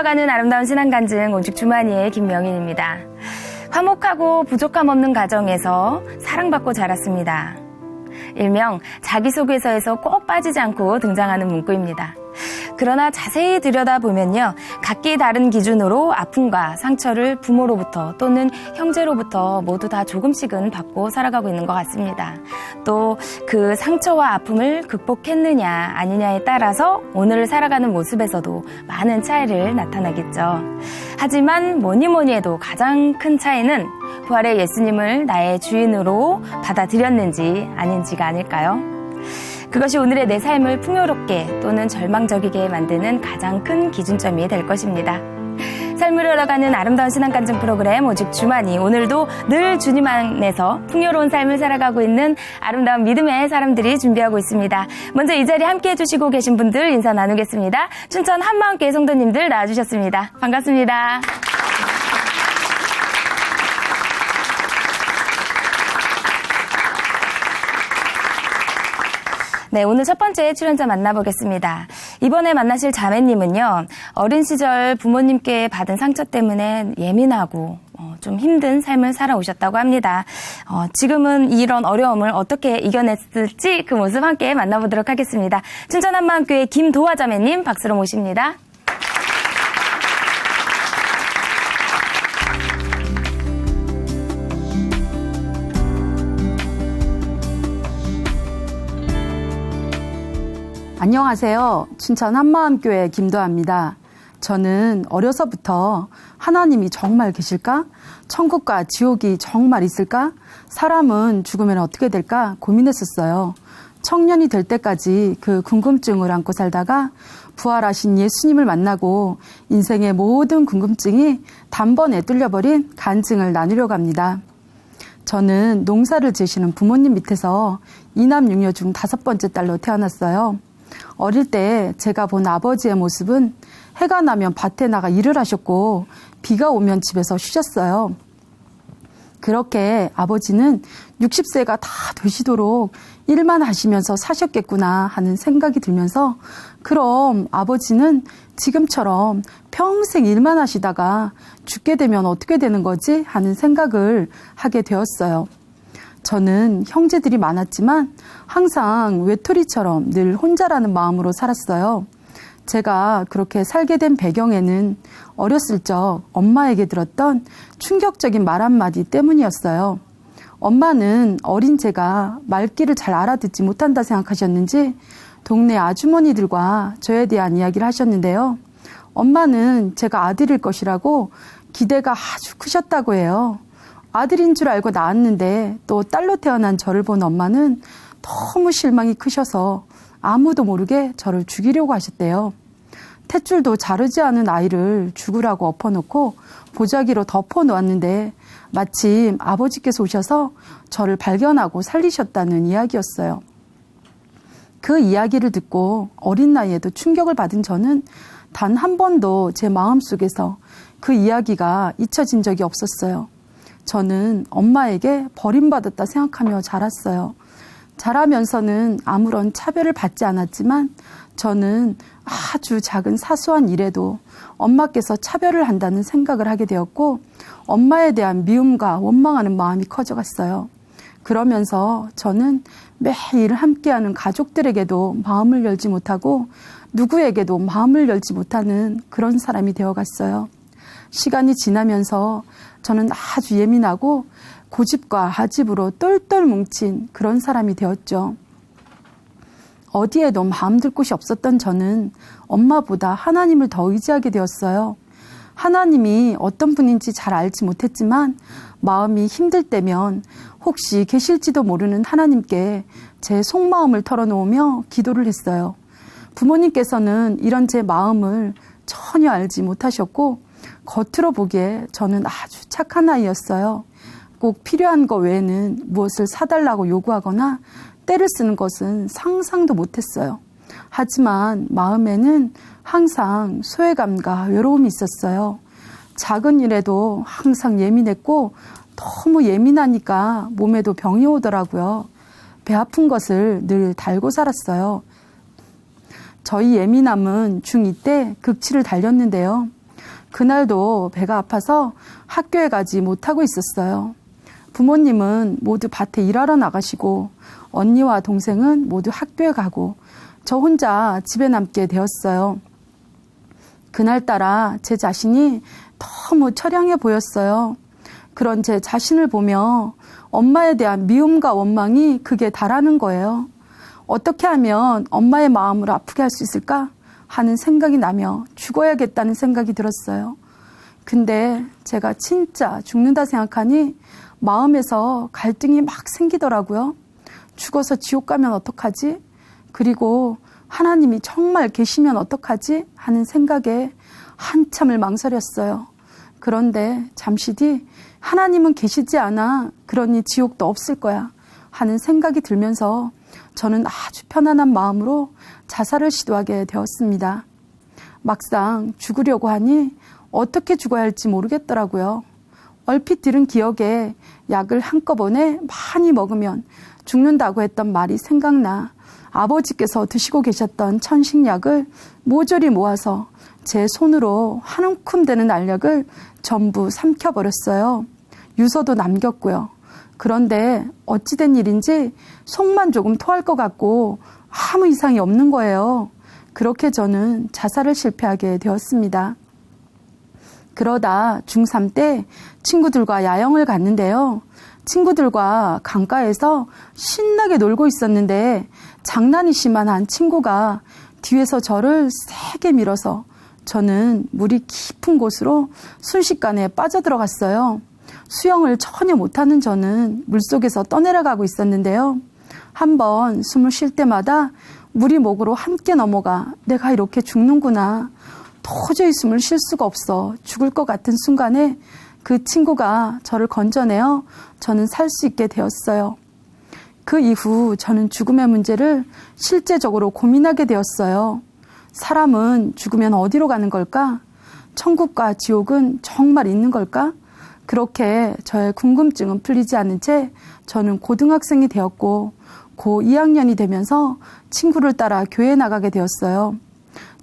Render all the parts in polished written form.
흘러가는 아름다운 신앙간증 오직 주만이의 김명인입니다. 화목하고 부족함 없는 가정에서 사랑받고 자랐습니다. 일명 자기소개서에서 꼭 빠지지 않고 등장하는 문구입니다. 그러나 자세히 들여다보면요, 각기 다른 기준으로 아픔과 상처를 부모로부터 또는 형제로부터 모두 다 조금씩은 받고 살아가고 있는 것 같습니다. 또 그 상처와 아픔을 극복했느냐 아니냐에 따라서 오늘 살아가는 모습에서도 많은 차이를 나타나겠죠. 하지만 뭐니 해도 가장 큰 차이는 부활의 예수님을 나의 주인으로 받아들였는지 아닌지가 아닐까요? 그것이 오늘의 내 삶을 풍요롭게 또는 절망적이게 만드는 가장 큰 기준점이 될 것입니다. 삶을 흘러가는 아름다운 신앙간증 프로그램 오직 주만이, 오늘도 늘 주님 안에서 풍요로운 삶을 살아가고 있는 아름다운 믿음의 사람들이 준비하고 있습니다. 먼저 이 자리에 함께 해주시고 계신 분들 인사 나누겠습니다. 춘천 한마음교회 성도님들 나와주셨습니다. 반갑습니다. 네, 오늘 첫 번째 출연자 만나보겠습니다. 이번에 만나실 자매님은요, 어린 시절 부모님께 받은 상처 때문에 예민하고 좀 힘든 삶을 살아오셨다고 합니다. 지금은 이런 어려움을 어떻게 이겨냈을지 그 모습 함께 만나보도록 하겠습니다. 춘천 한마음교회 김도화 자매님 박수로 모십니다. 안녕하세요. 춘천 한마음교회 김도아입니다. 저는 어려서부터 하나님이 정말 계실까? 천국과 지옥이 정말 있을까? 사람은 죽으면 어떻게 될까? 고민했었어요. 청년이 될 때까지 그 궁금증을 안고 살다가 부활하신 예수님을 만나고 인생의 모든 궁금증이 단번에 뚫려버린 간증을 나누려고 합니다. 저는 농사를 지으시는 부모님 밑에서 이남 육녀 중 5번째 딸로 태어났어요. 어릴 때 제가 본 아버지의 모습은 해가 나면 밭에 나가 일을 하셨고 비가 오면 집에서 쉬셨어요. 그렇게 아버지는 60세가 다 되시도록 일만 하시면서 사셨겠구나 하는 생각이 들면서, 그럼 아버지는 지금처럼 평생 일만 하시다가 죽게 되면 어떻게 되는 거지 하는 생각을 하게 되었어요. 저는 형제들이 많았지만 항상 외톨이처럼 늘 혼자라는 마음으로 살았어요. 제가 그렇게 살게 된 배경에는 어렸을 적 엄마에게 들었던 충격적인 말 한마디 때문이었어요. 엄마는 어린 제가 말귀를 잘 알아듣지 못한다 생각하셨는지 동네 아주머니들과 저에 대한 이야기를 하셨는데요. 엄마는 제가 아들일 것이라고 기대가 아주 크셨다고 해요. 아들인 줄 알고 낳았는데 또 딸로 태어난 저를 본 엄마는 너무 실망이 크셔서 아무도 모르게 저를 죽이려고 하셨대요. 탯줄도 자르지 않은 아이를 죽으라고 엎어놓고 보자기로 덮어놓았는데 마침 아버지께서 오셔서 저를 발견하고 살리셨다는 이야기였어요. 그 이야기를 듣고 어린 나이에도 충격을 받은 저는 단 한 번도 제 마음속에서 그 이야기가 잊혀진 적이 없었어요. 저는 엄마에게 버림받았다 생각하며 자랐어요. 자라면서는 아무런 차별을 받지 않았지만 저는 아주 작은 사소한 일에도 엄마께서 차별을 한다는 생각을 하게 되었고, 엄마에 대한 미움과 원망하는 마음이 커져갔어요. 그러면서 저는 매일 함께하는 가족들에게도 마음을 열지 못하고 누구에게도 마음을 열지 못하는 그런 사람이 되어갔어요. 시간이 지나면서 저는 아주 예민하고 고집과 아집으로 똘똘 뭉친 그런 사람이 되었죠. 어디에도 마음 들 곳이 없었던 저는 엄마보다 하나님을 더 의지하게 되었어요. 하나님이 어떤 분인지 잘 알지 못했지만 마음이 힘들 때면 혹시 계실지도 모르는 하나님께 제 속마음을 털어놓으며 기도를 했어요. 부모님께서는 이런 제 마음을 전혀 알지 못하셨고 겉으로 보기에 저는 아주 착한 아이였어요. 꼭 필요한 거 외에는 무엇을 사달라고 요구하거나 때를 쓰는 것은 상상도 못했어요. 하지만 마음에는 항상 소외감과 외로움이 있었어요. 작은 일에도 항상 예민했고 너무 예민하니까 몸에도 병이 오더라고요. 배 아픈 것을 늘 달고 살았어요. 저희 예민함은 중2 때 극치를 달렸는데요. 그날도 배가 아파서 학교에 가지 못하고 있었어요. 부모님은 모두 밭에 일하러 나가시고 언니와 동생은 모두 학교에 가고 저 혼자 집에 남게 되었어요. 그날따라 제 자신이 너무 처량해 보였어요. 그런 제 자신을 보며 엄마에 대한 미움과 원망이 극에 달하는 거예요. 어떻게 하면 엄마의 마음을 아프게 할 수 있을까 하는 생각이 나며 죽어야겠다는 생각이 들었어요. 근데 제가 진짜 죽는다 생각하니 마음에서 갈등이 막 생기더라고요. 죽어서 지옥 가면 어떡하지? 그리고 하나님이 정말 계시면 어떡하지? 하는 생각에 한참을 망설였어요. 그런데 잠시 뒤 하나님은 계시지 않아. 그러니 지옥도 없을 거야. 하는 생각이 들면서 저는 아주 편안한 마음으로 자살을 시도하게 되었습니다. 막상 죽으려고 하니 어떻게 죽어야 할지 모르겠더라고요. 얼핏 들은 기억에 약을 한꺼번에 많이 먹으면 죽는다고 했던 말이 생각나 아버지께서 드시고 계셨던 천식약을 모조리 모아서 제 손으로 한 움큼 되는 알약을 전부 삼켜버렸어요. 유서도 남겼고요. 그런데 어찌된 일인지 속만 조금 토할 것 같고 아무 이상이 없는 거예요. 그렇게 저는 자살을 실패하게 되었습니다. 그러다 중3 때 친구들과 야영을 갔는데요. 친구들과 강가에서 신나게 놀고 있었는데 장난이 심한 한 친구가 뒤에서 저를 세게 밀어서 저는 물이 깊은 곳으로 순식간에 빠져들어갔어요. 수영을 전혀 못하는 저는 물속에서 떠내려가고 있었는데요. 한번 숨을 쉴 때마다 물이 목으로 함께 넘어가 내가 이렇게 죽는구나. 도저히 숨을 쉴 수가 없어 죽을 것 같은 순간에 그 친구가 저를 건져내어 저는 살 수 있게 되었어요. 그 이후 저는 죽음의 문제를 실제적으로 고민하게 되었어요. 사람은 죽으면 어디로 가는 걸까? 천국과 지옥은 정말 있는 걸까? 그렇게 저의 궁금증은 풀리지 않은 채 저는 고등학생이 되었고 고 2학년이 되면서 친구를 따라 교회에 나가게 되었어요.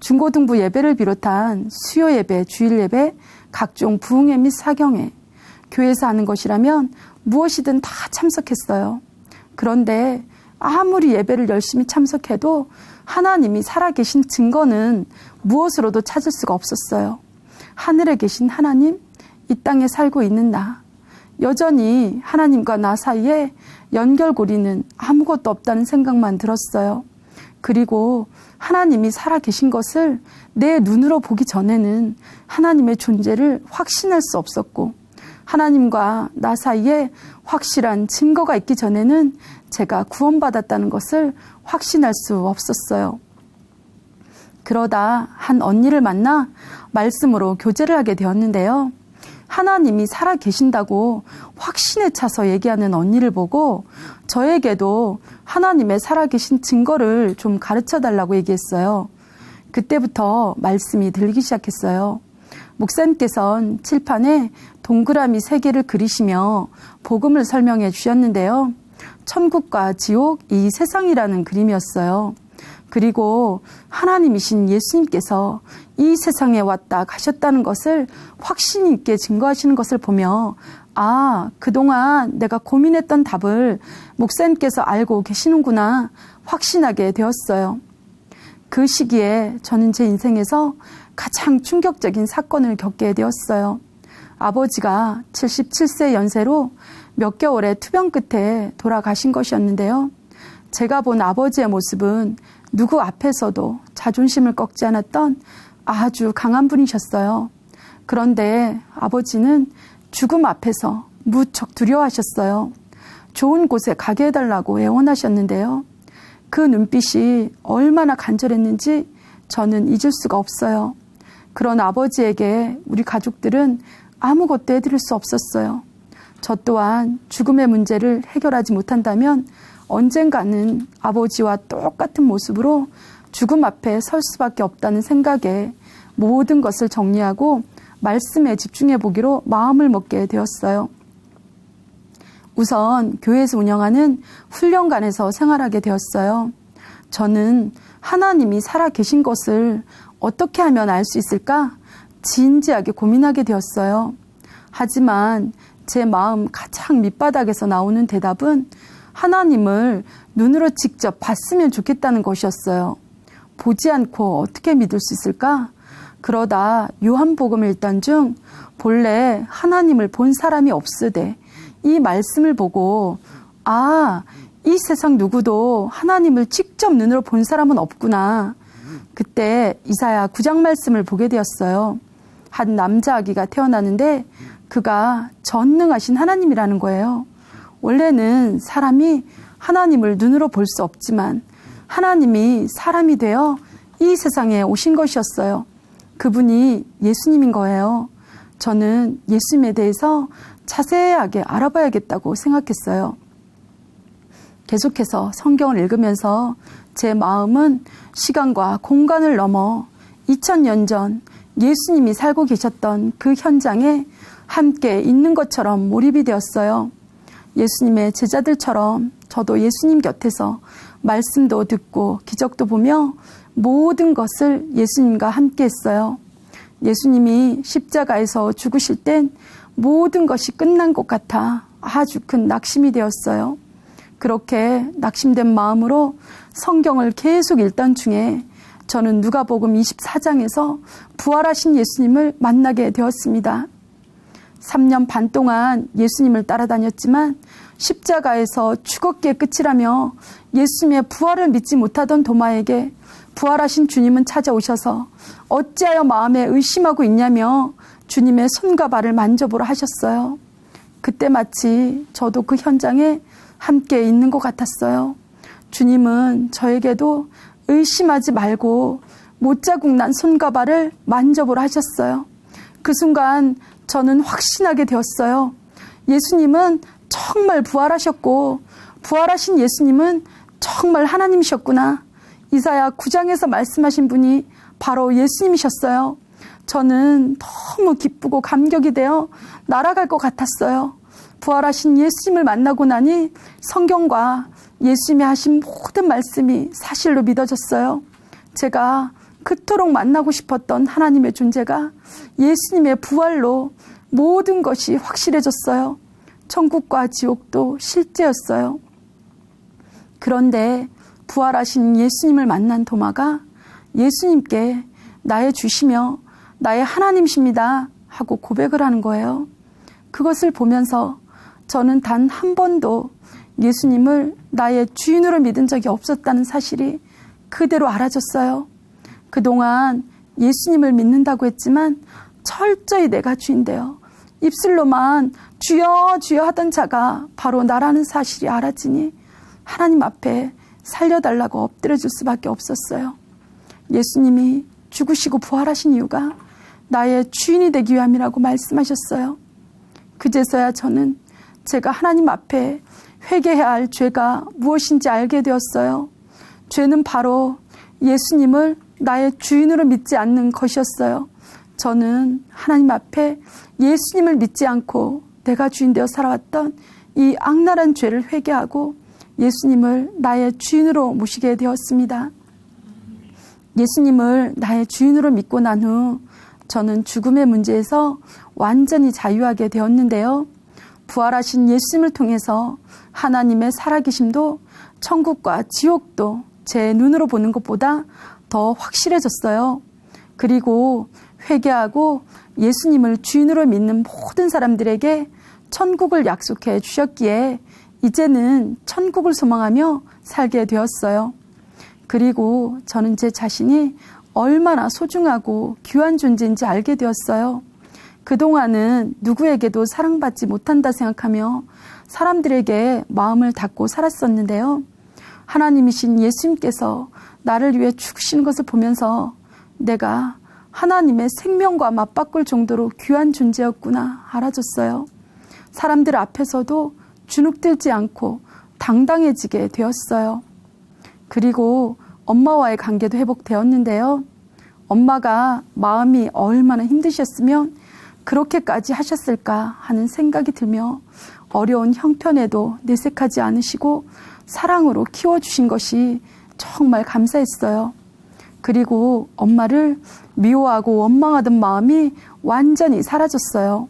중고등부 예배를 비롯한 수요 예배, 주일 예배, 각종 부흥회 및 사경회, 교회에서 하는 것이라면 무엇이든 다 참석했어요. 그런데 아무리 예배를 열심히 참석해도 하나님이 살아계신 증거는 무엇으로도 찾을 수가 없었어요. 하늘에 계신 하나님, 이 땅에 살고 있는 나, 여전히 하나님과 나 사이에 연결고리는 아무것도 없다는 생각만 들었어요. 그리고 하나님이 살아계신 것을 내 눈으로 보기 전에는 하나님의 존재를 확신할 수 없었고 하나님과 나 사이에 확실한 증거가 있기 전에는 제가 구원받았다는 것을 확신할 수 없었어요. 그러다 한 언니를 만나 말씀으로 교제를 하게 되었는데요. 하나님이 살아계신다고 확신에 차서 얘기하는 언니를 보고 저에게도 하나님의 살아계신 증거를 좀 가르쳐달라고 얘기했어요. 그때부터 말씀이 들리기 시작했어요. 목사님께서는 칠판에 동그라미 3개를 그리시며 복음을 설명해 주셨는데요. 천국과 지옥, 이 세상이라는 그림이었어요. 그리고 하나님이신 예수님께서 이 세상에 왔다 가셨다는 것을 확신 있게 증거하시는 것을 보며 그동안 내가 고민했던 답을 목사님께서 알고 계시는구나 확신하게 되었어요. 그 시기에 저는 제 인생에서 가장 충격적인 사건을 겪게 되었어요. 아버지가 77세 연세로 몇 개월의 투병 끝에 돌아가신 것이었는데요. 제가 본 아버지의 모습은 누구 앞에서도 자존심을 꺾지 않았던 아주 강한 분이셨어요. 그런데 아버지는 죽음 앞에서 무척 두려워하셨어요. 좋은 곳에 가게 해달라고 애원하셨는데요. 그 눈빛이 얼마나 간절했는지 저는 잊을 수가 없어요. 그런 아버지에게 우리 가족들은 아무것도 해드릴 수 없었어요. 저 또한 죽음의 문제를 해결하지 못한다면 언젠가는 아버지와 똑같은 모습으로 죽음 앞에 설 수밖에 없다는 생각에 모든 것을 정리하고 말씀에 집중해 보기로 마음을 먹게 되었어요. 우선 교회에서 운영하는 훈련관에서 생활하게 되었어요. 저는 하나님이 살아계신 것을 어떻게 하면 알 수 있을까? 진지하게 고민하게 되었어요. 하지만 제 마음 가장 밑바닥에서 나오는 대답은 하나님을 눈으로 직접 봤으면 좋겠다는 것이었어요. 보지 않고 어떻게 믿을 수 있을까? 그러다 요한복음 1단 중 본래 하나님을 본 사람이 없으되 이 말씀을 보고 이 세상 누구도 하나님을 직접 눈으로 본 사람은 없구나. 그때 이사야 9장 말씀을 보게 되었어요. 한 남자 아기가 태어나는데 그가 전능하신 하나님이라는 거예요. 원래는 사람이 하나님을 눈으로 볼 수 없지만 하나님이 사람이 되어 이 세상에 오신 것이었어요. 그분이 예수님인 거예요. 저는 예수님에 대해서 자세하게 알아봐야겠다고 생각했어요. 계속해서 성경을 읽으면서 제 마음은 시간과 공간을 넘어 2000년 전 예수님이 살고 계셨던 그 현장에 함께 있는 것처럼 몰입이 되었어요. 예수님의 제자들처럼 저도 예수님 곁에서 말씀도 듣고 기적도 보며 모든 것을 예수님과 함께 했어요. 예수님이 십자가에서 죽으실 땐 모든 것이 끝난 것 같아 아주 큰 낙심이 되었어요. 그렇게 낙심된 마음으로 성경을 계속 읽던 중에 저는 누가복음 24장에서 부활하신 예수님을 만나게 되었습니다. 3년 반 동안 예수님을 따라다녔지만 십자가에서 죽었기에 끝이라며 예수님의 부활을 믿지 못하던 도마에게 부활하신 주님은 찾아오셔서 어찌하여 마음에 의심하고 있냐며 주님의 손과 발을 만져보라 하셨어요. 그때 마치 저도 그 현장에 함께 있는 것 같았어요. 주님은 저에게도 의심하지 말고 못자국 난 손과 발을 만져보라 하셨어요. 그 순간 저는 확신하게 되었어요. 예수님은 정말 부활하셨고 부활하신 예수님은 정말 하나님이셨구나. 이사야 9장에서 말씀하신 분이 바로 예수님이셨어요. 저는 너무 기쁘고 감격이 되어 날아갈 것 같았어요. 부활하신 예수님을 만나고 나니 성경과 예수님이 하신 모든 말씀이 사실로 믿어졌어요. 제가 그토록 만나고 싶었던 하나님의 존재가 예수님의 부활로 모든 것이 확실해졌어요. 천국과 지옥도 실제였어요. 그런데 부활하신 예수님을 만난 도마가 예수님께 나의 주시며 나의 하나님이십니다 하고 고백을 하는 거예요. 그것을 보면서 저는 단 한 번도 예수님을 나의 주인으로 믿은 적이 없었다는 사실이 그대로 알아졌어요. 그동안 예수님을 믿는다고 했지만 철저히 내가 주인되어 입술로만 주여 주여 하던 자가 바로 나라는 사실이 알아지니 하나님 앞에 살려달라고 엎드려줄 수밖에 없었어요. 예수님이 죽으시고 부활하신 이유가 나의 주인이 되기 위함이라고 말씀하셨어요. 그제서야 저는 제가 하나님 앞에 회개해야 할 죄가 무엇인지 알게 되었어요. 죄는 바로 예수님을 나의 주인으로 믿지 않는 것이었어요. 저는 하나님 앞에 예수님을 믿지 않고 내가 주인 되어 살아왔던 이 악랄한 죄를 회개하고 예수님을 나의 주인으로 모시게 되었습니다. 예수님을 나의 주인으로 믿고 난 후 저는 죽음의 문제에서 완전히 자유하게 되었는데요. 부활하신 예수님을 통해서 하나님의 살아계심도 천국과 지옥도 제 눈으로 보는 것보다 더 확실해졌어요. 그리고 회개하고 예수님을 주인으로 믿는 모든 사람들에게 천국을 약속해 주셨기에 이제는 천국을 소망하며 살게 되었어요. 그리고 저는 제 자신이 얼마나 소중하고 귀한 존재인지 알게 되었어요. 그동안은 누구에게도 사랑받지 못한다 생각하며 사람들에게 마음을 닫고 살았었는데요. 하나님이신 예수님께서 나를 위해 죽으시는 것을 보면서 내가 하나님의 생명과 맞바꿀 정도로 귀한 존재였구나 알아졌어요. 사람들 앞에서도 주눅들지 않고 당당해지게 되었어요. 그리고 엄마와의 관계도 회복되었는데요. 엄마가 마음이 얼마나 힘드셨으면 그렇게까지 하셨을까 하는 생각이 들며 어려운 형편에도 내색하지 않으시고 사랑으로 키워주신 것이 정말 감사했어요. 그리고 엄마를 미워하고 원망하던 마음이 완전히 사라졌어요.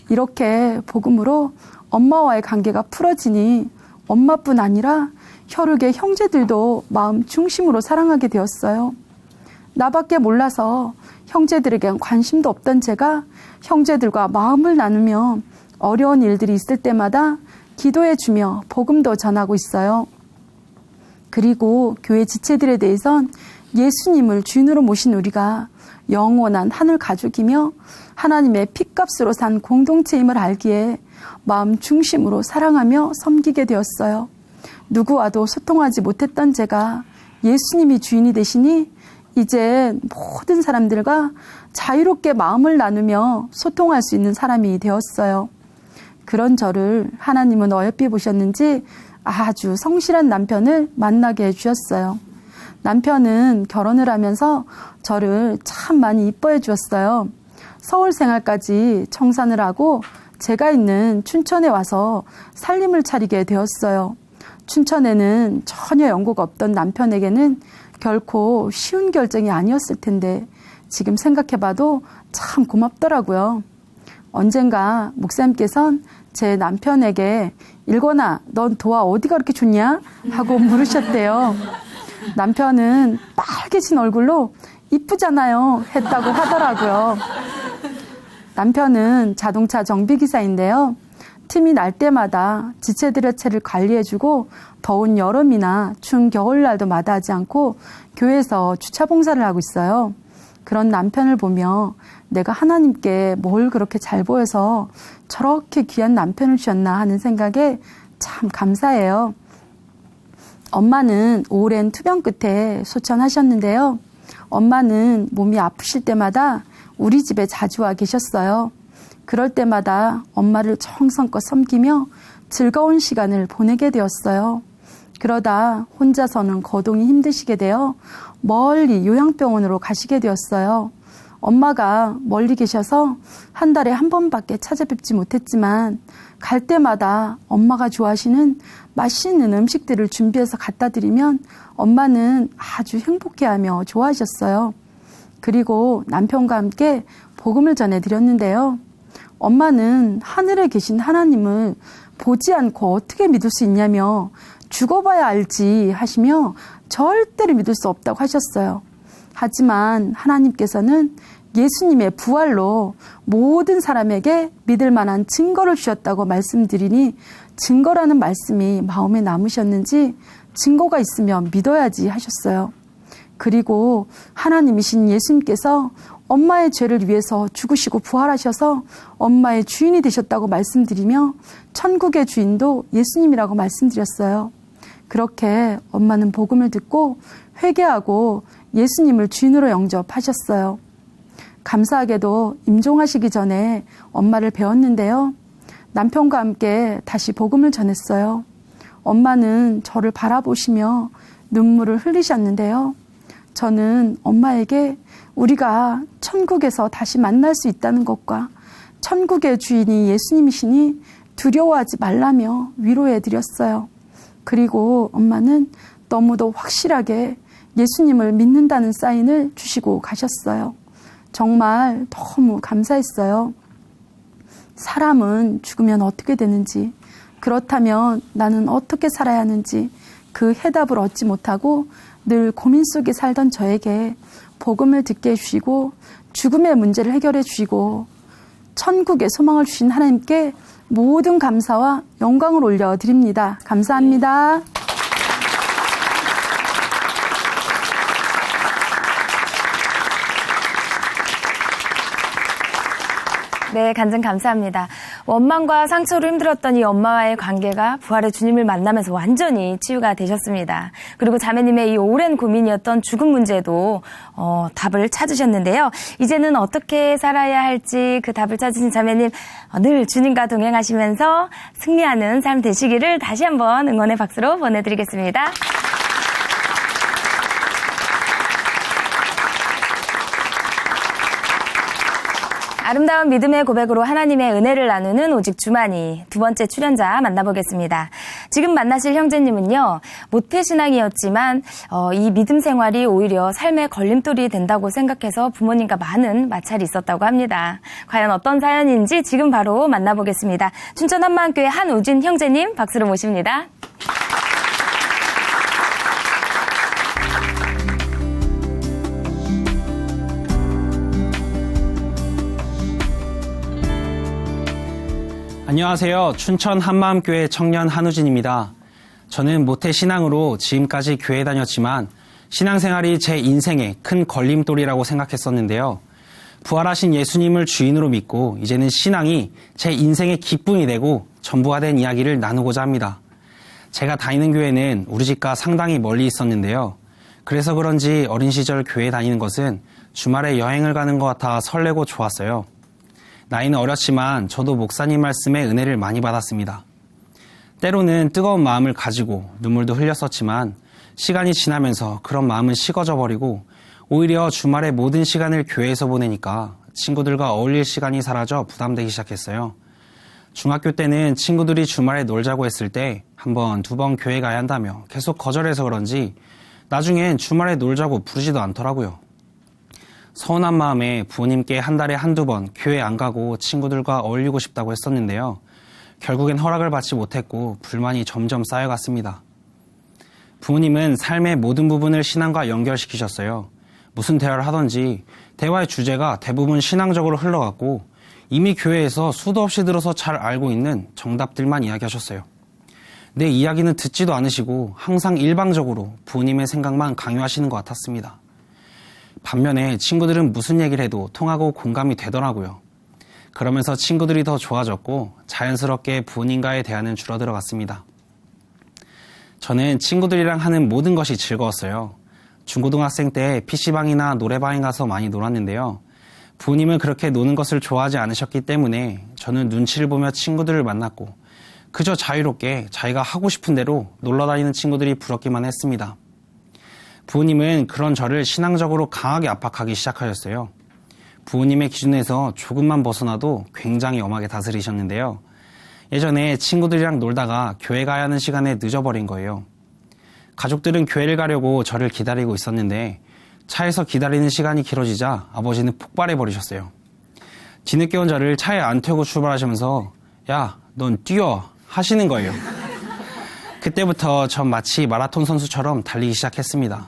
이렇게 복음으로 엄마와의 관계가 풀어지니 엄마뿐 아니라 혈육의 형제들도 마음 중심으로 사랑하게 되었어요. 나밖에 몰라서 형제들에겐 관심도 없던 제가 형제들과 마음을 나누며 어려운 일들이 있을 때마다 기도해주며 복음도 전하고 있어요. 그리고 교회 지체들에 대해선 예수님을 주인으로 모신 우리가 영원한 하늘 가족이며 하나님의 핏값으로 산 공동체임을 알기에 마음 중심으로 사랑하며 섬기게 되었어요. 누구와도 소통하지 못했던 제가 예수님이 주인이 되시니 이제 모든 사람들과 자유롭게 마음을 나누며 소통할 수 있는 사람이 되었어요. 그런 저를 하나님은 어여삐 보셨는지 아주 성실한 남편을 만나게 해주셨어요. 남편은 결혼을 하면서 저를 참 많이 이뻐해 주었어요. 서울 생활까지 청산을 하고 제가 있는 춘천에 와서 살림을 차리게 되었어요. 춘천에는 전혀 연고가 없던 남편에게는 결코 쉬운 결정이 아니었을 텐데 지금 생각해봐도 참 고맙더라고요. 언젠가 목사님께서는 제 남편에게 일권아, 넌 도화 어디가 그렇게 좋냐? 하고 물으셨대요. 남편은 빨개진 얼굴로 이쁘잖아요 했다고 하더라고요. 남편은 자동차 정비기사인데요. 틈이 날 때마다 지체들의 차를 관리해주고 더운 여름이나 추운 겨울날도 마다하지 않고 교회에서 주차 봉사를 하고 있어요. 그런 남편을 보며 내가 하나님께 뭘 그렇게 잘 보여서 저렇게 귀한 남편을 주셨나 하는 생각에 참 감사해요. 엄마는 오랜 투병 끝에 소천하셨는데요. 엄마는 몸이 아프실 때마다 우리 집에 자주 와 계셨어요. 그럴 때마다 엄마를 정성껏 섬기며 즐거운 시간을 보내게 되었어요. 그러다 혼자서는 거동이 힘드시게 되어 멀리 요양병원으로 가시게 되었어요. 엄마가 멀리 계셔서 한 달에 한 번밖에 찾아뵙지 못했지만 갈 때마다 엄마가 좋아하시는 맛있는 음식들을 준비해서 갖다 드리면 엄마는 아주 행복해하며 좋아하셨어요. 그리고 남편과 함께 복음을 전해드렸는데요. 엄마는 하늘에 계신 하나님을 보지 않고 어떻게 믿을 수 있냐며 죽어봐야 알지 하시며 절대로 믿을 수 없다고 하셨어요. 하지만 하나님께서는 예수님의 부활로 모든 사람에게 믿을 만한 증거를 주셨다고 말씀드리니 증거라는 말씀이 마음에 남으셨는지 증거가 있으면 믿어야지 하셨어요. 그리고 하나님이신 예수님께서 엄마의 죄를 위해서 죽으시고 부활하셔서 엄마의 주인이 되셨다고 말씀드리며 천국의 주인도 예수님이라고 말씀드렸어요. 그렇게 엄마는 복음을 듣고 회개하고 예수님을 주인으로 영접하셨어요. 감사하게도 임종하시기 전에 엄마를 배웠는데요. 남편과 함께 다시 복음을 전했어요. 엄마는 저를 바라보시며 눈물을 흘리셨는데요. 저는 엄마에게 우리가 천국에서 다시 만날 수 있다는 것과 천국의 주인이 예수님이시니 두려워하지 말라며 위로해 드렸어요. 그리고 엄마는 너무도 확실하게 예수님을 믿는다는 사인을 주시고 가셨어요. 정말 너무 감사했어요. 사람은 죽으면 어떻게 되는지, 그렇다면 나는 어떻게 살아야 하는지 그 해답을 얻지 못하고 늘 고민 속에 살던 저에게 복음을 듣게 해주시고 죽음의 문제를 해결해 주시고 천국의 소망을 주신 하나님께 모든 감사와 영광을 올려드립니다. 감사합니다. 네, 간증 감사합니다. 원망과 상처로 힘들었던 이 엄마와의 관계가 부활의 주님을 만나면서 완전히 치유가 되셨습니다. 그리고 자매님의 이 오랜 고민이었던 죽음 문제도 답을 찾으셨는데요. 이제는 어떻게 살아야 할지 그 답을 찾으신 자매님 늘 주님과 동행하시면서 승리하는 삶 되시기를 다시 한번 응원의 박수로 보내드리겠습니다. 아름다운 믿음의 고백으로 하나님의 은혜를 나누는 오직 주만이 두 번째 출연자 만나보겠습니다. 지금 만나실 형제님은요, 모태신앙이었지만 이 믿음 생활이 오히려 삶의 걸림돌이 된다고 생각해서 부모님과 많은 마찰이 있었다고 합니다. 과연 어떤 사연인지 지금 바로 만나보겠습니다. 춘천 한마음교회 한우진 형제님 박수로 모십니다. 안녕하세요. 춘천 한마음교회 청년 한우진입니다. 저는 모태신앙으로 지금까지 교회 다녔지만 신앙생활이 제 인생의 큰 걸림돌이라고 생각했었는데요. 부활하신 예수님을 주인으로 믿고 이제는 신앙이 제 인생의 기쁨이 되고 전부가 된 이야기를 나누고자 합니다. 제가 다니는 교회는 우리 집과 상당히 멀리 있었는데요. 그래서 그런지 어린 시절 교회 다니는 것은 주말에 여행을 가는 것 같아 설레고 좋았어요. 나이는 어렸지만 저도 목사님 말씀에 은혜를 많이 받았습니다. 때로는 뜨거운 마음을 가지고 눈물도 흘렸었지만 시간이 지나면서 그런 마음은 식어져 버리고 오히려 주말에 모든 시간을 교회에서 보내니까 친구들과 어울릴 시간이 사라져 부담되기 시작했어요. 중학교 때는 친구들이 주말에 놀자고 했을 때 한 번, 두 번 교회 가야 한다며 계속 거절해서 그런지 나중엔 주말에 놀자고 부르지도 않더라고요. 서운한 마음에 부모님께 한 달에 한두 번 교회 안 가고 친구들과 어울리고 싶다고 했었는데요. 결국엔 허락을 받지 못했고 불만이 점점 쌓여갔습니다. 부모님은 삶의 모든 부분을 신앙과 연결시키셨어요. 무슨 대화를 하던지 대화의 주제가 대부분 신앙적으로 흘러갔고 이미 교회에서 수도 없이 들어서 잘 알고 있는 정답들만 이야기하셨어요. 내 이야기는 듣지도 않으시고 항상 일방적으로 부모님의 생각만 강요하시는 것 같았습니다. 반면에 친구들은 무슨 얘기를 해도 통하고 공감이 되더라고요. 그러면서 친구들이 더 좋아졌고 자연스럽게 부모님과의 대화는 줄어들어갔습니다. 저는 친구들이랑 하는 모든 것이 즐거웠어요. 중고등학생 때 PC방이나 노래방에 가서 많이 놀았는데요. 부모님은 그렇게 노는 것을 좋아하지 않으셨기 때문에 저는 눈치를 보며 친구들을 만났고 그저 자유롭게 자기가 하고 싶은 대로 놀러다니는 친구들이 부럽기만 했습니다. 부모님은 그런 저를 신앙적으로 강하게 압박하기 시작하셨어요. 부모님의 기준에서 조금만 벗어나도 굉장히 엄하게 다스리셨는데요. 예전에 친구들이랑 놀다가 교회 가야 하는 시간에 늦어버린 거예요. 가족들은 교회를 가려고 저를 기다리고 있었는데 차에서 기다리는 시간이 길어지자 아버지는 폭발해버리셨어요. 뒤늦게 온 저를 차에 안 태우고 출발하시면서 야, 넌 뛰어 하시는 거예요. 그때부터 전 마치 마라톤 선수처럼 달리기 시작했습니다.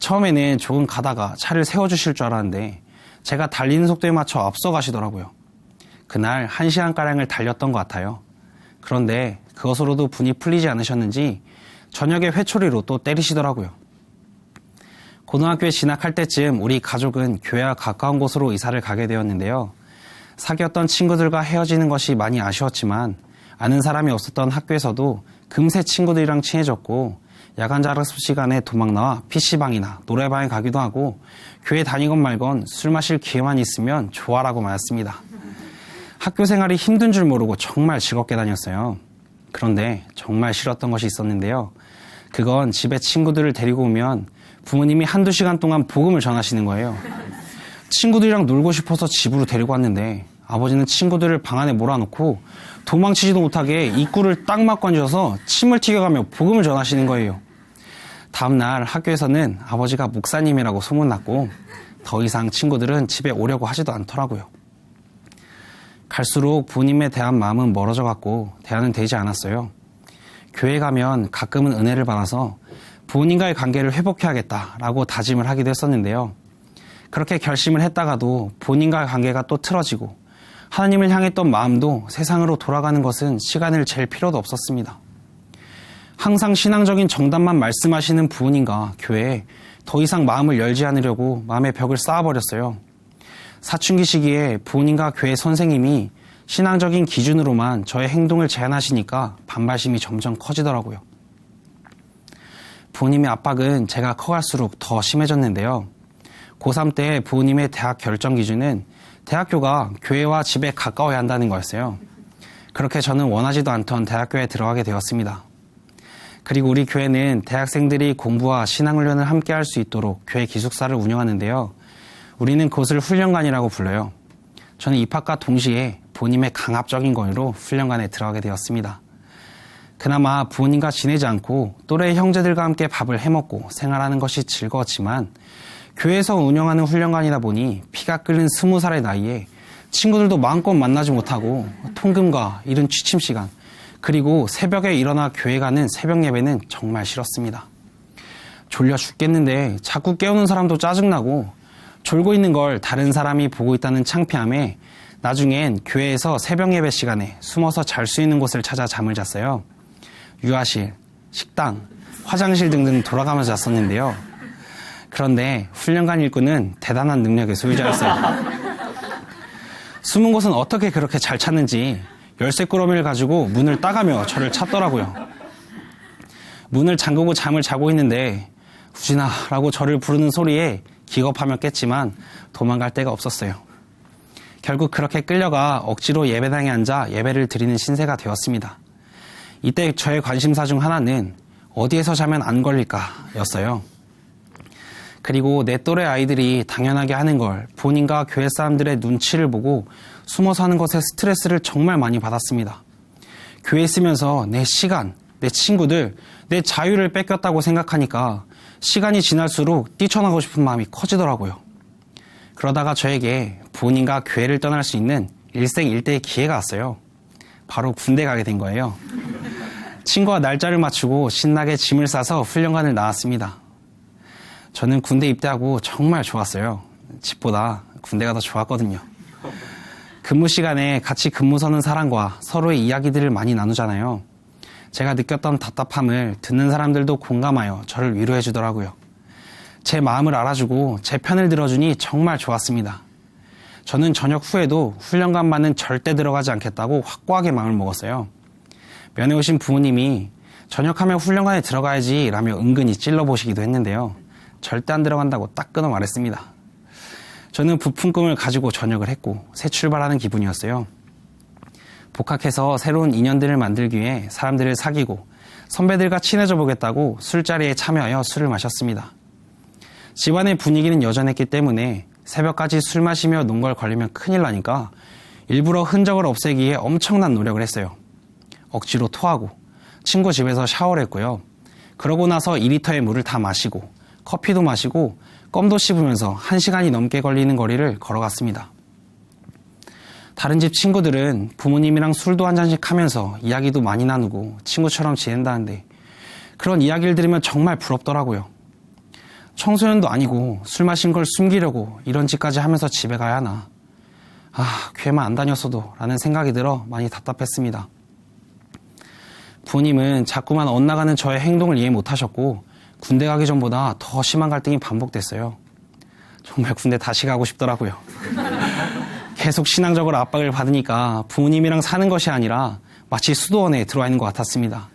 처음에는 조금 가다가 차를 세워주실 줄 알았는데 제가 달리는 속도에 맞춰 앞서 가시더라고요. 그날 1시간가량을 달렸던 것 같아요. 그런데 그것으로도 분이 풀리지 않으셨는지 저녁에 회초리로 또 때리시더라고요. 고등학교에 진학할 때쯤 우리 가족은 교회와 가까운 곳으로 이사를 가게 되었는데요. 사귀었던 친구들과 헤어지는 것이 많이 아쉬웠지만 아는 사람이 없었던 학교에서도 금세 친구들이랑 친해졌고 야간 자습 시간에 도망 나와 PC방이나 노래방에 가기도 하고 교회 다니건 말건 술 마실 기회만 있으면 좋아라고 말했습니다. 학교 생활이 힘든 줄 모르고 정말 즐겁게 다녔어요. 그런데 정말 싫었던 것이 있었는데요. 그건 집에 친구들을 데리고 오면 부모님이 한두 시간 동안 복음을 전하시는 거예요. 친구들이랑 놀고 싶어서 집으로 데리고 왔는데 아버지는 친구들을 방 안에 몰아놓고 도망치지도 못하게 입구를 딱 막고 앉아서 침을 튀겨가며 복음을 전하시는 거예요. 다음날 학교에서는 아버지가 목사님이라고 소문났고 더 이상 친구들은 집에 오려고 하지도 않더라고요. 갈수록 부모님에 대한 마음은 멀어져 갔고 대화는 되지 않았어요. 교회 가면 가끔은 은혜를 받아서 부모님과의 관계를 회복해야겠다라고 다짐을 하기도 했었는데요. 그렇게 결심을 했다가도 본인과의 관계가 또 틀어지고 하나님을 향했던 마음도 세상으로 돌아가는 것은 시간을 잴 필요도 없었습니다. 항상 신앙적인 정답만 말씀하시는 부모님과 교회에 더 이상 마음을 열지 않으려고 마음의 벽을 쌓아버렸어요. 사춘기 시기에 부모님과 교회 선생님이 신앙적인 기준으로만 저의 행동을 제한하시니까 반발심이 점점 커지더라고요. 부모님의 압박은 제가 커갈수록 더 심해졌는데요. 고3 때 부모님의 대학 결정 기준은 대학교가 교회와 집에 가까워야 한다는 거였어요. 그렇게 저는 원하지도 않던 대학교에 들어가게 되었습니다. 그리고 우리 교회는 대학생들이 공부와 신앙훈련을 함께 할 수 있도록 교회 기숙사를 운영하는데요. 우리는 그것을 훈련관이라고 불러요. 저는 입학과 동시에 부모님의 강압적인 권유로 훈련관에 들어가게 되었습니다. 그나마 부모님과 지내지 않고 또래 형제들과 함께 밥을 해먹고 생활하는 것이 즐거웠지만 교회에서 운영하는 훈련관이다 보니 피가 끓는 20살의 나이에 친구들도 마음껏 만나지 못하고 통금과 이른 취침 시간 그리고 새벽에 일어나 교회 가는 새벽 예배는 정말 싫었습니다. 졸려 죽겠는데 자꾸 깨우는 사람도 짜증나고 졸고 있는 걸 다른 사람이 보고 있다는 창피함에 나중엔 교회에서 새벽 예배 시간에 숨어서 잘 수 있는 곳을 찾아 잠을 잤어요. 유아실, 식당, 화장실 등등 돌아가면서 잤었는데요. 그런데 훈련관 일꾼은 대단한 능력의 소유자였어요. 숨은 곳은 어떻게 그렇게 잘 찾는지 열쇠 꾸러미를 가지고 문을 따가며 저를 찾더라고요. 문을 잠그고 잠을 자고 있는데 후진아라고 저를 부르는 소리에 기겁하며 깼지만 도망갈 데가 없었어요. 결국 그렇게 끌려가 억지로 예배당에 앉아 예배를 드리는 신세가 되었습니다. 이때 저의 관심사 중 하나는 어디에서 자면 안 걸릴까였어요. 그리고 내 또래 아이들이 당연하게 하는 걸 본인과 교회 사람들의 눈치를 보고 숨어서 하는 것에 스트레스를 정말 많이 받았습니다. 교회에 있으면서 내 시간, 내 친구들, 내 자유를 뺏겼다고 생각하니까 시간이 지날수록 뛰쳐나가고 싶은 마음이 커지더라고요. 그러다가 저에게 본인과 교회를 떠날 수 있는 일생일대의 기회가 왔어요. 바로 군대 가게 된 거예요. 친구와 날짜를 맞추고 신나게 짐을 싸서 훈련관을 나왔습니다. 저는 군대 입대하고 정말 좋았어요. 집보다 군대가 더 좋았거든요. 근무 시간에 같이 근무 서는 사람과 서로의 이야기들을 많이 나누잖아요. 제가 느꼈던 답답함을 듣는 사람들도 공감하여 저를 위로해 주더라고요. 제 마음을 알아주고 제 편을 들어주니 정말 좋았습니다. 저는 저녁 후에도 훈련관만은 절대 들어가지 않겠다고 확고하게 마음을 먹었어요. 면회 오신 부모님이 저녁하면 훈련관에 들어가야지 라며 은근히 찔러보시기도 했는데요. 절대 안 들어간다고 딱 끊어 말했습니다. 저는 부푼 꿈을 가지고 전역을 했고 새 출발하는 기분이었어요. 복학해서 새로운 인연들을 만들기 위해 사람들을 사귀고 선배들과 친해져 보겠다고 술자리에 참여하여 술을 마셨습니다. 집안의 분위기는 여전했기 때문에 새벽까지 술 마시며 논걸 걸리면 큰일 나니까 일부러 흔적을 없애기 위해 엄청난 노력을 했어요. 억지로 토하고 친구 집에서 샤워를 했고요. 그러고 나서 2리터의 물을 다 마시고 커피도 마시고 껌도 씹으면서 1시간이 넘게 걸리는 거리를 걸어갔습니다. 다른 집 친구들은 부모님이랑 술도 한 잔씩 하면서 이야기도 많이 나누고 친구처럼 지낸다는데 그런 이야기를 들으면 정말 부럽더라고요. 청소년도 아니고 술 마신 걸 숨기려고 이런 짓까지 하면서 집에 가야 하나. 교회만 안 다녔어도 라는 생각이 들어 많이 답답했습니다. 부모님은 자꾸만 엇나가는 저의 행동을 이해 못하셨고 군대 가기 전보다 더 심한 갈등이 반복됐어요. 정말 군대 다시 가고 싶더라고요. 계속 신앙적으로 압박을 받으니까 부모님이랑 사는 것이 아니라 마치 수도원에 들어와 있는 것 같았습니다.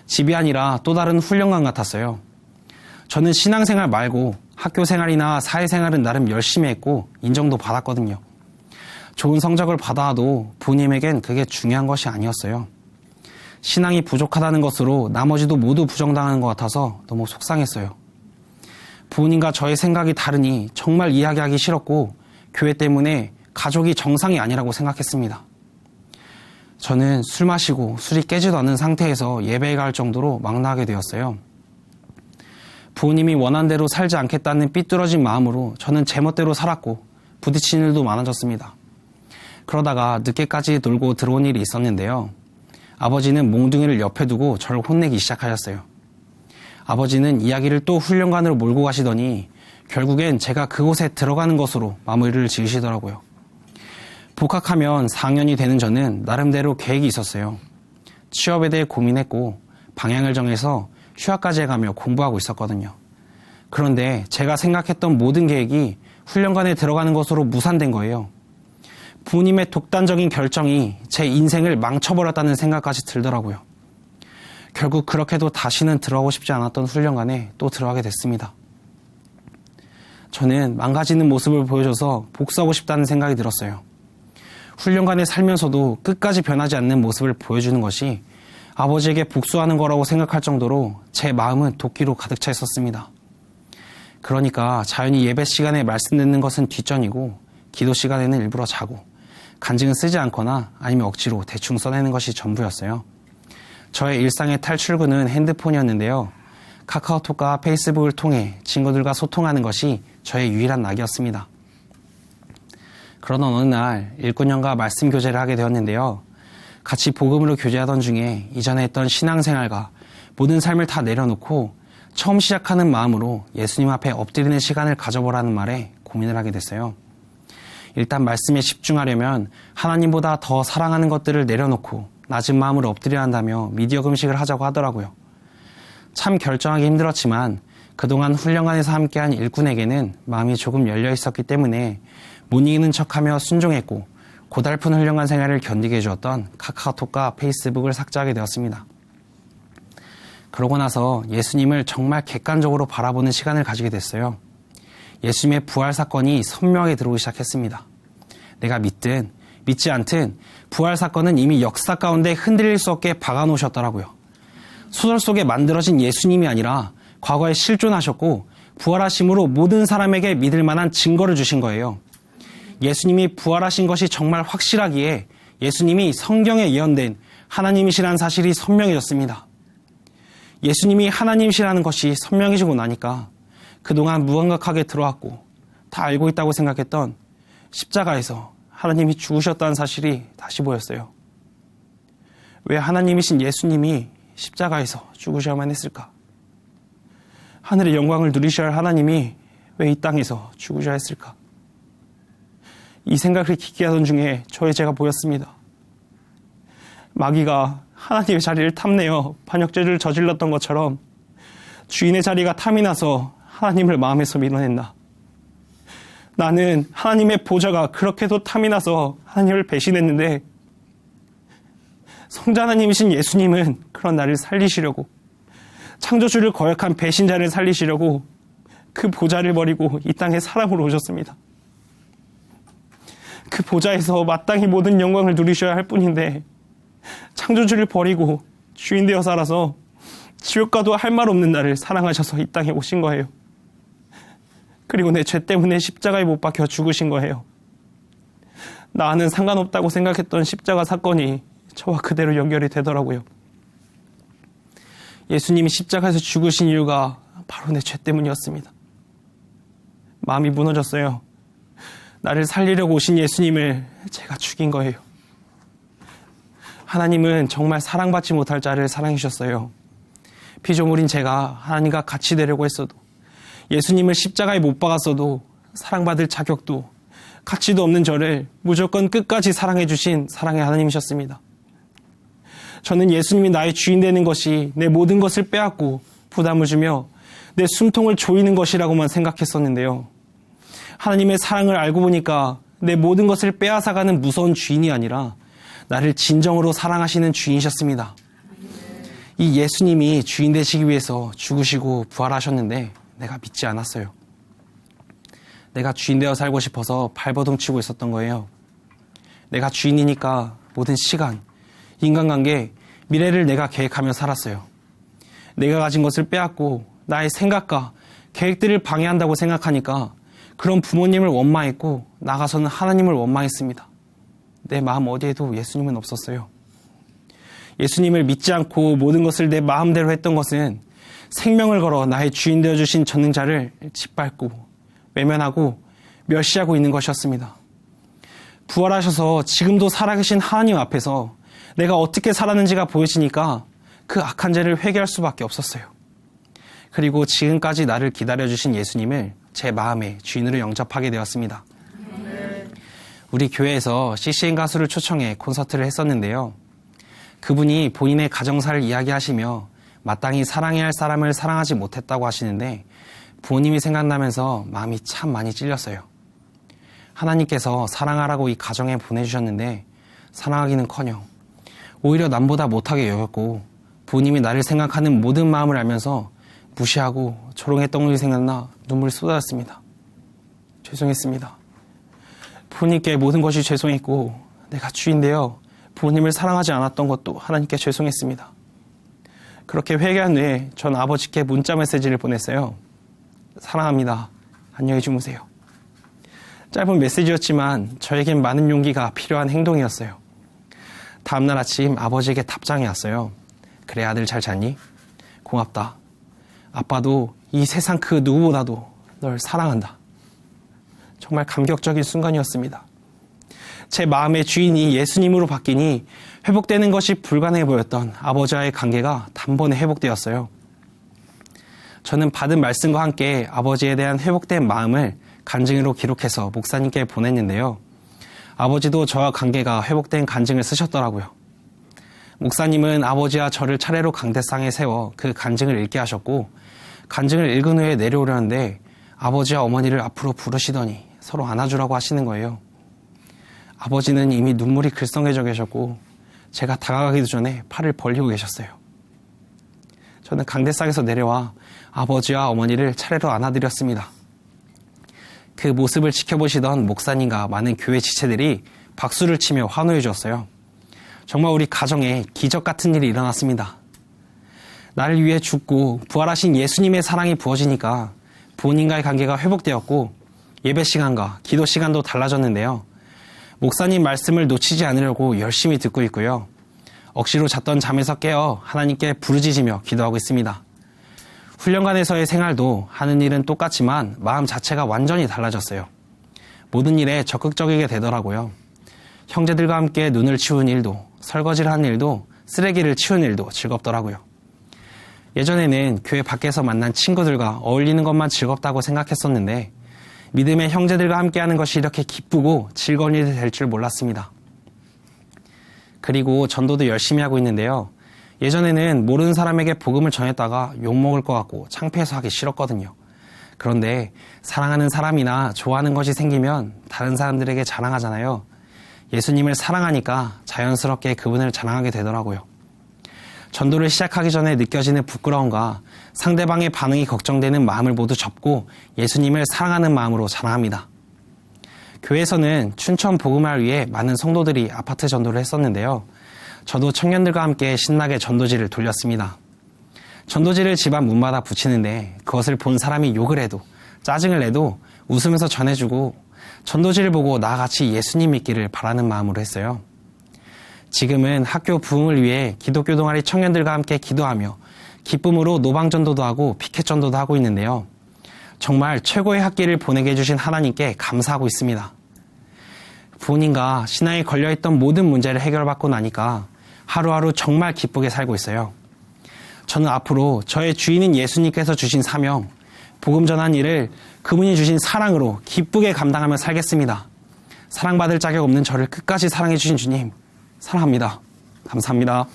집이 아니라 또 다른 훈련관 같았어요. 저는 신앙생활 말고 학교생활이나 사회생활은 나름 열심히 했고 인정도 받았거든요. 좋은 성적을 받아도 부모님에겐 그게 중요한 것이 아니었어요. 신앙이 부족하다는 것으로 나머지도 모두 부정당하는 것 같아서 너무 속상했어요. 부모님과 저의 생각이 다르니 정말 이야기하기 싫었고 교회 때문에 가족이 정상이 아니라고 생각했습니다. 저는 술 마시고 술이 깨지도 않는 상태에서 예배에 갈 정도로 막 나가게 되었어요. 부모님이 원한 대로 살지 않겠다는 삐뚤어진 마음으로 저는 제멋대로 살았고 부딪히는 일도 많아졌습니다. 그러다가 늦게까지 놀고 들어온 일이 있었는데요. 아버지는 몽둥이를 옆에 두고 저를 혼내기 시작하셨어요. 아버지는 이야기를 또 훈련관으로 몰고 가시더니 결국엔 제가 그곳에 들어가는 것으로 마무리를 지으시더라고요. 복학하면 4학년이 되는 저는 나름대로 계획이 있었어요. 취업에 대해 고민했고 방향을 정해서 휴학까지 해가며 공부하고 있었거든요. 그런데 제가 생각했던 모든 계획이 훈련관에 들어가는 것으로 무산된 거예요. 부모님의 독단적인 결정이 제 인생을 망쳐버렸다는 생각까지 들더라고요. 결국 그렇게도 다시는 들어가고 싶지 않았던 훈련관에 또 들어가게 됐습니다. 저는 망가지는 모습을 보여줘서 복수하고 싶다는 생각이 들었어요. 훈련관에 살면서도 끝까지 변하지 않는 모습을 보여주는 것이 아버지에게 복수하는 거라고 생각할 정도로 제 마음은 도끼로 가득 차 있었습니다. 그러니까 자연히 예배 시간에 말씀 듣는 것은 뒷전이고 기도 시간에는 일부러 자고 간증은 쓰지 않거나 아니면 억지로 대충 써내는 것이 전부였어요. 저의 일상의 탈출구는 핸드폰이었는데요. 카카오톡과 페이스북을 통해 친구들과 소통하는 것이 저의 유일한 낙이었습니다. 그러던 어느 날 일꾼형과 말씀 교제를 하게 되었는데요. 같이 복음으로 교제하던 중에 이전에 했던 신앙생활과 모든 삶을 다 내려놓고 처음 시작하는 마음으로 예수님 앞에 엎드리는 시간을 가져보라는 말에 고민을 하게 됐어요. 일단 말씀에 집중하려면 하나님보다 더 사랑하는 것들을 내려놓고 낮은 마음으로 엎드려야 한다며 미디어 금식을 하자고 하더라고요. 참 결정하기 힘들었지만 그동안 훈련관에서 함께한 일꾼에게는 마음이 조금 열려 있었기 때문에 못 이기는 척하며 순종했고 고달픈 훈련관 생활을 견디게 해주었던 카카오톡과 페이스북을 삭제하게 되었습니다. 그러고 나서 예수님을 정말 객관적으로 바라보는 시간을 가지게 됐어요. 예수님의 부활 사건이 선명하게 들어오기 시작했습니다. 내가 믿든 믿지 않든 부활 사건은 이미 역사 가운데 흔들릴 수 없게 박아놓으셨더라고요. 소설 속에 만들어진 예수님이 아니라 과거에 실존하셨고 부활하심으로 모든 사람에게 믿을 만한 증거를 주신 거예요. 예수님이 부활하신 것이 정말 확실하기에 예수님이 성경에 예언된 하나님이시라는 사실이 선명해졌습니다. 예수님이 하나님이시라는 것이 선명해지고 나니까 그동안 무감각하게 들어왔고 다 알고 있다고 생각했던 십자가에서 하나님이 죽으셨다는 사실이 다시 보였어요. 왜 하나님이신 예수님이 십자가에서 죽으셔야만 했을까? 하늘의 영광을 누리셔야 할 하나님이 왜 이 땅에서 죽으셔야 했을까? 이 생각을 깊게 하던 중에 저의 죄가 보였습니다. 마귀가 하나님의 자리를 탐내어 반역죄를 저질렀던 것처럼 주인의 자리가 탐이 나서 하나님을 마음에서 밀어냈나. 나는 하나님의 보좌가 그렇게도 탐이 나서 하나님을 배신했는데 성자 하나님이신 예수님은 그런 나를 살리시려고, 창조주를 거역한 배신자를 살리시려고 그 보좌를 버리고 이 땅에 사람으로 오셨습니다. 그 보좌에서 마땅히 모든 영광을 누리셔야 할 뿐인데 창조주를 버리고 주인 되어 살아서 지옥 가도 할 말 없는 나를 사랑하셔서 이 땅에 오신 거예요. 그리고 내 죄 때문에 십자가에 못 박혀 죽으신 거예요. 나는 상관없다고 생각했던 십자가 사건이 저와 그대로 연결이 되더라고요. 예수님이 십자가에서 죽으신 이유가 바로 내 죄 때문이었습니다. 마음이 무너졌어요. 나를 살리려고 오신 예수님을 제가 죽인 거예요. 하나님은 정말 사랑받지 못할 자를 사랑해 주셨어요. 피조물인 제가 하나님과 같이 되려고 했어도, 예수님을 십자가에 못 박았어도 사랑받을 자격도 가치도 없는 저를 무조건 끝까지 사랑해 주신 사랑의 하나님이셨습니다. 저는 예수님이 나의 주인 되는 것이 내 모든 것을 빼앗고 부담을 주며 내 숨통을 조이는 것이라고만 생각했었는데요. 하나님의 사랑을 알고 보니까 내 모든 것을 빼앗아가는 무서운 주인이 아니라 나를 진정으로 사랑하시는 주인이셨습니다. 이 예수님이 주인 되시기 위해서 죽으시고 부활하셨는데 내가 믿지 않았어요. 내가 주인 되어 살고 싶어서 발버둥 치고 있었던 거예요. 내가 주인이니까 모든 시간, 인간관계, 미래를 내가 계획하며 살았어요. 내가 가진 것을 빼앗고 나의 생각과 계획들을 방해한다고 생각하니까 그런 부모님을 원망했고 나가서는 하나님을 원망했습니다. 내 마음 어디에도 예수님은 없었어요. 예수님을 믿지 않고 모든 것을 내 마음대로 했던 것은 생명을 걸어 나의 주인 되어주신 전능자를 짓밟고 외면하고 멸시하고 있는 것이었습니다. 부활하셔서 지금도 살아계신 하나님 앞에서 내가 어떻게 살았는지가 보여지니까 그 악한 죄를 회개할 수밖에 없었어요. 그리고 지금까지 나를 기다려주신 예수님을 제 마음의 주인으로 영접하게 되었습니다. 우리 교회에서 CCN 가수를 초청해 콘서트를 했었는데요. 그분이 본인의 가정사를 이야기하시며 마땅히 사랑해야 할 사람을 사랑하지 못했다고 하시는데 부모님이 생각나면서 마음이 참 많이 찔렸어요. 하나님께서 사랑하라고 이 가정에 보내주셨는데 사랑하기는커녕 오히려 남보다 못하게 여겼고 부모님이 나를 생각하는 모든 마음을 알면서 무시하고 조롱했던 것이 생각나 눈물이 쏟아졌습니다. 죄송했습니다. 부모님께 모든 것이 죄송했고 내가 주인되어 부모님을 사랑하지 않았던 것도 하나님께 죄송했습니다. 그렇게 회개한 후에 전 아버지께 문자 메시지를 보냈어요. 사랑합니다. 안녕히 주무세요. 짧은 메시지였지만 저에겐 많은 용기가 필요한 행동이었어요. 다음날 아침 아버지에게 답장이 왔어요. 그래, 아들 잘 잤니? 고맙다. 아빠도 이 세상 그 누구보다도 널 사랑한다. 정말 감격적인 순간이었습니다. 제 마음의 주인이 예수님으로 바뀌니 회복되는 것이 불가능해 보였던 아버지와의 관계가 단번에 회복되었어요. 저는 받은 말씀과 함께 아버지에 대한 회복된 마음을 간증으로 기록해서 목사님께 보냈는데요. 아버지도 저와 관계가 회복된 간증을 쓰셨더라고요. 목사님은 아버지와 저를 차례로 강대상에 세워 그 간증을 읽게 하셨고, 간증을 읽은 후에 내려오려는데 아버지와 어머니를 앞으로 부르시더니 서로 안아주라고 하시는 거예요. 아버지는 이미 눈물이 글썽해져 계셨고 제가 다가가기도 전에 팔을 벌리고 계셨어요. 저는 강대상에서 내려와 아버지와 어머니를 차례로 안아드렸습니다. 그 모습을 지켜보시던 목사님과 많은 교회 지체들이 박수를 치며 환호해 주었어요. 정말 우리 가정에 기적 같은 일이 일어났습니다. 나를 위해 죽고 부활하신 예수님의 사랑이 부어지니까 부모님과의 관계가 회복되었고 예배 시간과 기도 시간도 달라졌는데요. 목사님 말씀을 놓치지 않으려고 열심히 듣고 있고요. 억지로 잤던 잠에서 깨어 하나님께 부르짖으며 기도하고 있습니다. 훈련관에서의 생활도 하는 일은 똑같지만 마음 자체가 완전히 달라졌어요. 모든 일에 적극적이게 되더라고요. 형제들과 함께 눈을 치운 일도, 설거지를 하는 일도, 쓰레기를 치운 일도 즐겁더라고요. 예전에는 교회 밖에서 만난 친구들과 어울리는 것만 즐겁다고 생각했었는데 믿음의 형제들과 함께하는 것이 이렇게 기쁘고 즐거운 일이 될 줄 몰랐습니다. 그리고 전도도 열심히 하고 있는데요. 예전에는 모르는 사람에게 복음을 전했다가 욕먹을 것 같고 창피해서 하기 싫었거든요. 그런데 사랑하는 사람이나 좋아하는 것이 생기면 다른 사람들에게 자랑하잖아요. 예수님을 사랑하니까 자연스럽게 그분을 자랑하게 되더라고요. 전도를 시작하기 전에 느껴지는 부끄러움과 상대방의 반응이 걱정되는 마음을 모두 접고 예수님을 사랑하는 마음으로 자랑합니다. 교회에서는 춘천 복음화를 위해 많은 성도들이 아파트 전도를 했었는데요. 저도 청년들과 함께 신나게 전도지를 돌렸습니다. 전도지를 집안 문마다 붙이는데 그것을 본 사람이 욕을 해도 짜증을 내도 웃으면서 전해주고 전도지를 보고 나같이 예수님 믿기를 바라는 마음으로 했어요. 지금은 학교 부흥을 위해 기독교 동아리 청년들과 함께 기도하며 기쁨으로 노방전도도 하고 피켓전도도 하고 있는데요. 정말 최고의 학기를 보내게 해주신 하나님께 감사하고 있습니다. 부모님과 신앙에 걸려있던 모든 문제를 해결받고 나니까 하루하루 정말 기쁘게 살고 있어요. 저는 앞으로 저의 주인인 예수님께서 주신 사명, 복음 전한 일을 그분이 주신 사랑으로 기쁘게 감당하며 살겠습니다. 사랑받을 자격 없는 저를 끝까지 사랑해 주신 주님, 사랑합니다. 감사합니다.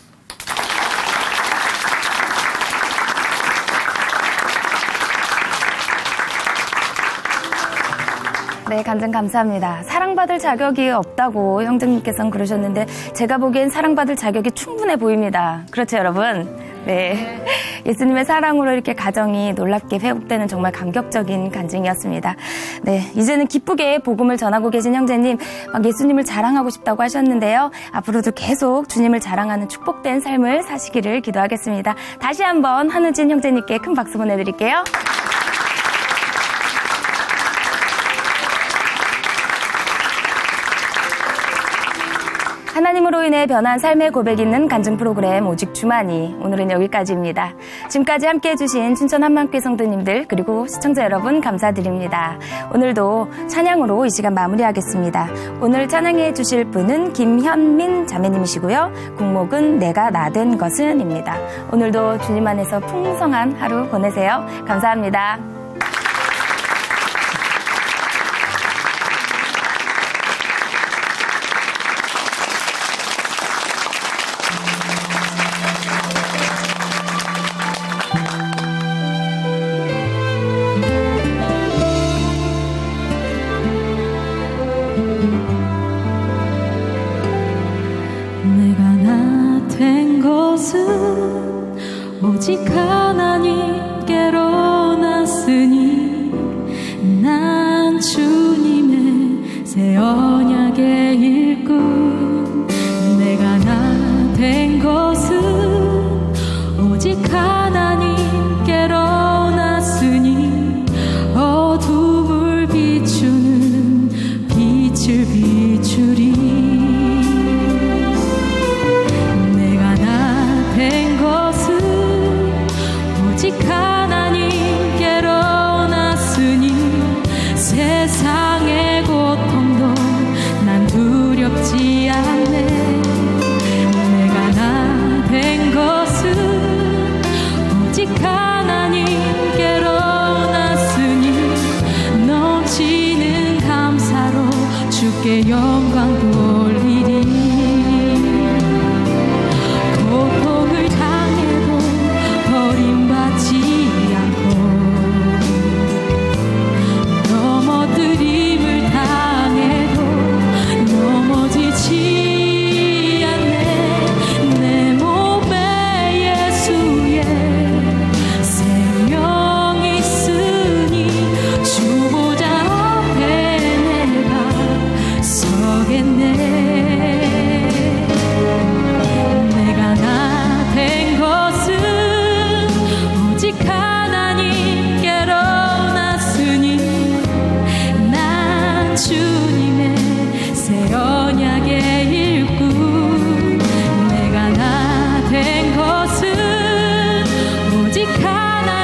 네, 간증 감사합니다. 사랑받을 자격이 없다고 형제님께서는 그러셨는데 제가 보기엔 사랑받을 자격이 충분해 보입니다. 그렇죠, 여러분? 네. 예수님의 사랑으로 이렇게 가정이 놀랍게 회복되는 정말 감격적인 간증이었습니다. 네, 이제는 기쁘게 복음을 전하고 계신 형제님, 막 예수님을 자랑하고 싶다고 하셨는데요. 앞으로도 계속 주님을 자랑하는 축복된 삶을 사시기를 기도하겠습니다. 다시 한번 한우진 형제님께 큰 박수 보내드릴게요. 하나님으로 인해 변한 삶의 고백 있는 간증 프로그램 오직 주만이 오늘은 여기까지입니다. 지금까지 함께해 주신 춘천 한만교회 성도님들 그리고 시청자 여러분 감사드립니다. 오늘도 찬양으로 이 시간 마무리하겠습니다. 오늘 찬양해 주실 분은 김현민 자매님이시고요. 곡목은 내가 나 된 것은입니다. 오늘도 주님 안에서 풍성한 하루 보내세요. 감사합니다. 오직 하나님께로 났으니 난 주님의 새 언약의 일꾼 내가 나 된 것은 오직 하나님께로 났으니 어둠을 비추는 오직 하나님